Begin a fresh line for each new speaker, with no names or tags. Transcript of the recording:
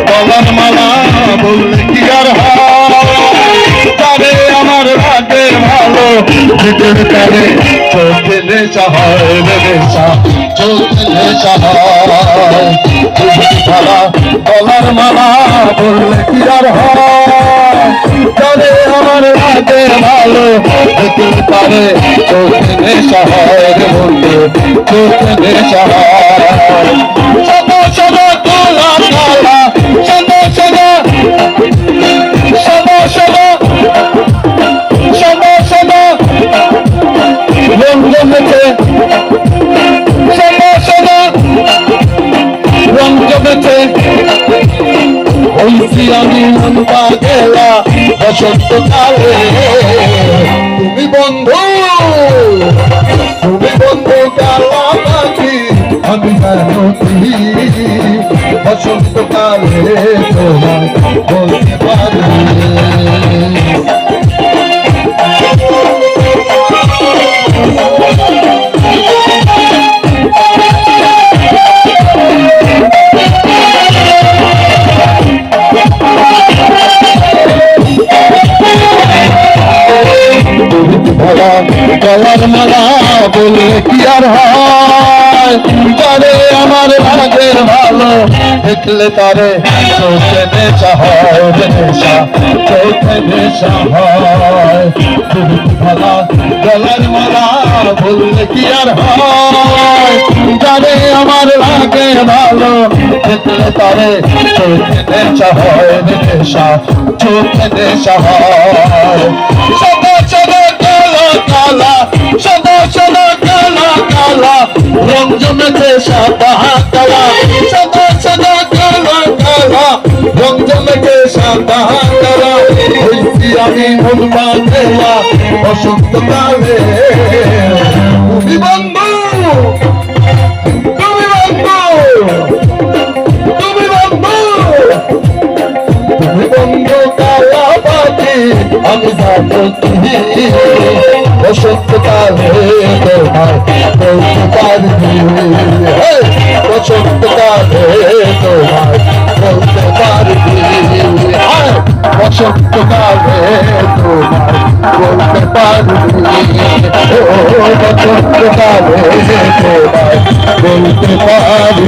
গলার মালা বললে কি আর হয়, তারে আমার ভাগ্যে ভালো ভিতরে তারে চোখে নেশা হয় রে নেশা, চোখে নেশা হয়। ভালা গলার মালা বললে কি আর হয়, তারে আমার ভাগ্যে ভালো ভিতরে তারে চোখে নেশা হয় রে বন্ধু, চোখে নেশা হয়। সদা সদা কালা কালা সদা সদা সদা সদা সদা সদা রঙ জমেছে, সদা সদা রঙ জমেছে। হইছি আমি মন পাগলা বসন্তকালে, তুমি বন্ধু তুমি বন্ধু কালা পাখি আমি জানি বসন্তকালে তোমায় বলতে পারি। গলার মালা বললে কি আর হয়, তারে আমার ভাগের ভালো দেখলে তারে চোখে নেশা হয় নেশা, চোখে নেশা হয়। ভালা গলার মালা বললে কি আর হয়, তারে আমার ভাগের ভালো দেখলে তারে চোখে নেশা হয় নেশা, চোখে নেশা হয়। সদা সদা কালা কালা সদা সদা কালা কালা রঙ জমেছে সাদা কালা, সদা সদা কালা কালা রঙ জমেছে সাদা কালা। হইছি আমি মন পাগলা বসন্তকালে, তুমি বন্ধু তুমি বন্ধু তুমি বন্ধু তুমি বন্ধু কালা পাখি আমি জানো তুমি বসন্তকালে তোমায় বলতে পারবি, বসন্তকালে তোমায় বলতে পারবি, বসন্তকালে তোমায় বলতে পারবি, বসন্তকালে তোমায় বলতে পারবি।